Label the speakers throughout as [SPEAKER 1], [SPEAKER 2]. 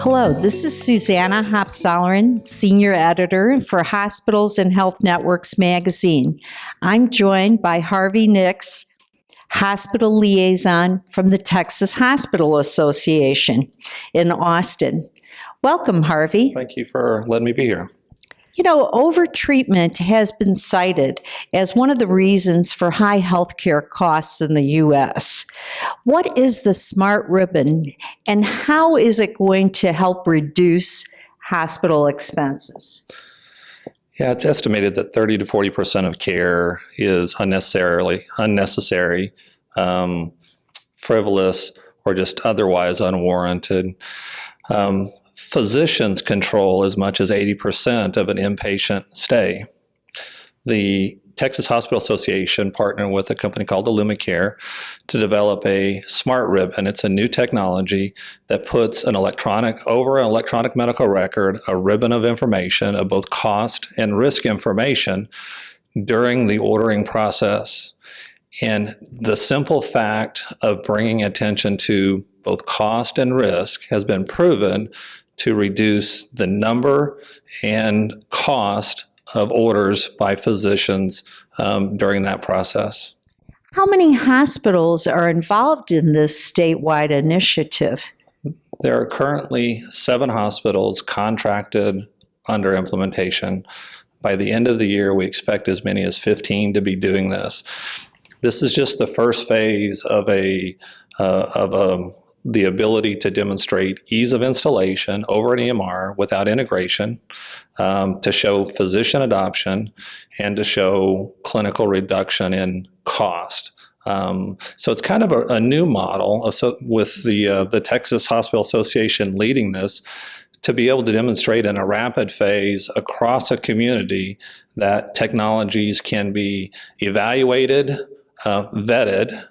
[SPEAKER 1] Hello, this is Susanna Hopsolarin, Senior Editor for Hospitals and Health Networks magazine. I'm joined by Harvey Nix, Hospital Liaison from the Texas Hospital Association in Austin. Welcome, Harvey.
[SPEAKER 2] Thank you for letting me be here.
[SPEAKER 1] You know, overtreatment has been cited as one of the reasons for high healthcare costs in the U.S. What is the smart ribbon, and how is it going to help reduce hospital expenses?
[SPEAKER 2] Yeah, it's estimated that 30 to 40% of care is unnecessary, frivolous, or just otherwise unwarranted. Physicians control as much as 80% of an inpatient stay. The Texas Hospital Association partnered with a company called IllumiCare to develop a smart ribbon. It's a new technology that puts over an electronic medical record, a ribbon of information of both cost and risk information during the ordering process. And the simple fact of bringing attention to both cost and risk has been proven to reduce the number and cost of orders by physicians during that process.
[SPEAKER 1] How many hospitals are involved in this statewide initiative?
[SPEAKER 2] There are currently 7 hospitals contracted under implementation. By the end of the year, we expect as many as 15 to be doing this. This is just the first phase of the ability to demonstrate ease of installation over an EMR without integration, to show physician adoption, and to show clinical reduction in cost. So it's kind of a new model with the Texas Hospital Association leading this, to be able to demonstrate in a rapid phase across a community that technologies can be evaluated, vetted,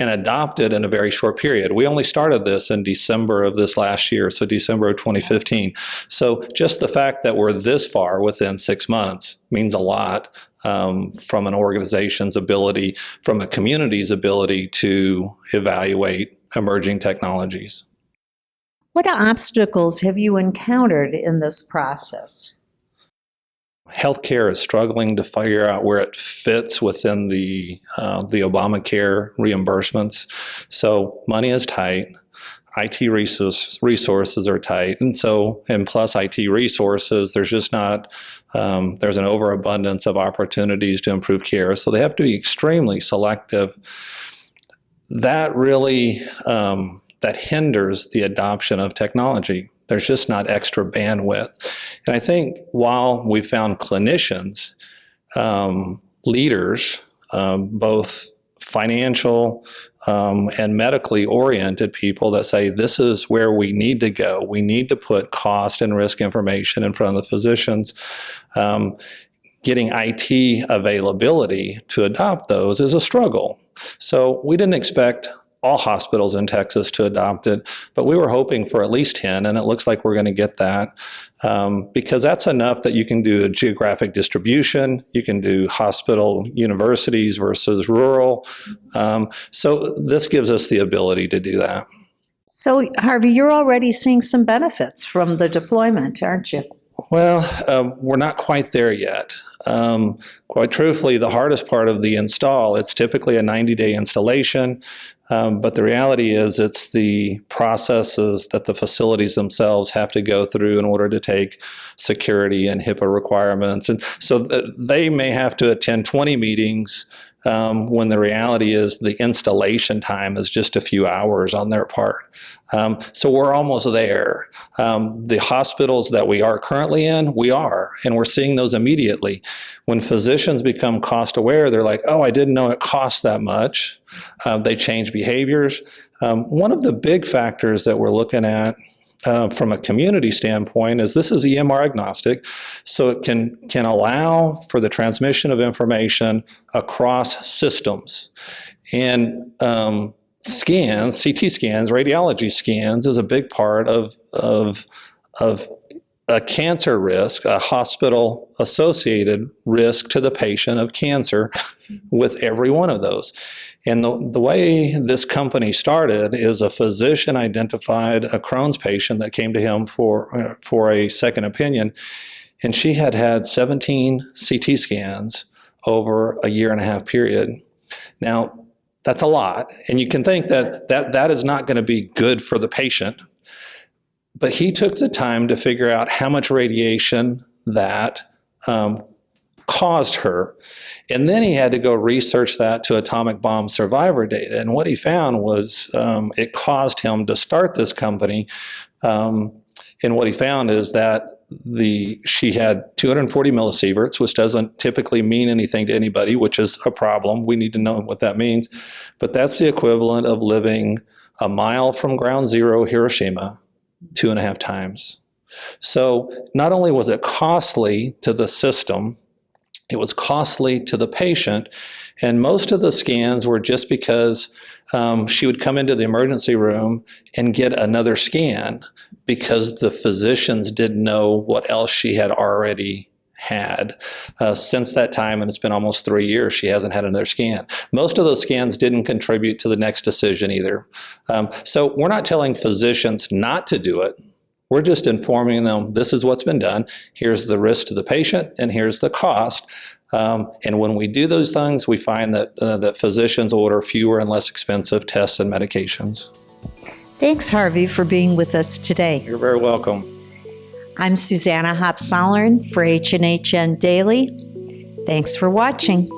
[SPEAKER 2] and adopted in a very short period. We only started this in December of this last year, so December of 2015. So just the fact that we're this far within 6 months means a lot from an organization's ability, from a community's ability to evaluate emerging technologies.
[SPEAKER 1] What obstacles have you encountered in this process?
[SPEAKER 2] Healthcare is struggling to figure out where it fits within the Obamacare reimbursements. So money is tight, IT resources are tight, and plus IT resources, there's just not, there's an overabundance of opportunities to improve care. So they have to be extremely selective. That really, that hinders the adoption of technology. There's just not extra bandwidth. And I think while we found clinicians, leaders, both financial and medically oriented people that say this is where we need to go. We need to put cost and risk information in front of the physicians. Getting IT availability to adopt those is a struggle. So we didn't expect all hospitals in Texas to adopt it, but we were hoping for at least 10, and it looks like we're going to get that because that's enough that you can do a geographic distribution, you can do hospital universities versus rural. So this gives us the ability to do that.
[SPEAKER 1] So, Harvey, you're already seeing some benefits from the deployment, aren't you?
[SPEAKER 2] Well, we're not quite there yet. Quite truthfully, the hardest part of the install, it's typically a 90-day installation, but the reality is it's the processes that the facilities themselves have to go through in order to take security and HIPAA requirements. And so they may have to attend 20 meetings when the reality is the installation time is just a few hours on their part. So we're almost there. The hospitals that we are currently in, and we're seeing those immediately. When physicians become cost aware, they're like, oh, I didn't know it cost that much. They change behaviors. One of the big factors that we're looking at from a community standpoint is this is EMR agnostic, so it can allow for the transmission of information across systems. And scans, CT scans, radiology scans is a big part of a cancer risk, a hospital-associated risk to the patient of cancer with every one of those. And the way this company started is a physician identified a Crohn's patient that came to him for a second opinion, and she had had 17 CT scans over a 1.5 year period. Now, that's a lot, and you can think that is not going to be good for the patient. But he took the time to figure out how much radiation that caused her. And then he had to go research that to atomic bomb survivor data. And what he found was it caused him to start this company. And what he found is that she had 240 millisieverts, which doesn't typically mean anything to anybody, which is a problem. We need to know what that means. But that's the equivalent of living a mile from ground zero, Hiroshima, 2.5 times. So not only was it costly to the system, it was costly to the patient. And most of the scans were just because she would come into the emergency room and get another scan because the physicians didn't know what else she had already had. Since that time, and it's been almost 3 years, she hasn't had another scan. Most of those scans didn't contribute to the next decision either. So we're not telling physicians not to do it. We're just informing them, this is what's been done, here's the risk to the patient, and here's the cost. And when we do those things, we find that physicians order fewer and less expensive tests and medications.
[SPEAKER 1] Thanks, Harvey, for being with us today.
[SPEAKER 2] You're very welcome.
[SPEAKER 1] I'm Susanna Hopsolern for HNHN Daily. Thanks for watching.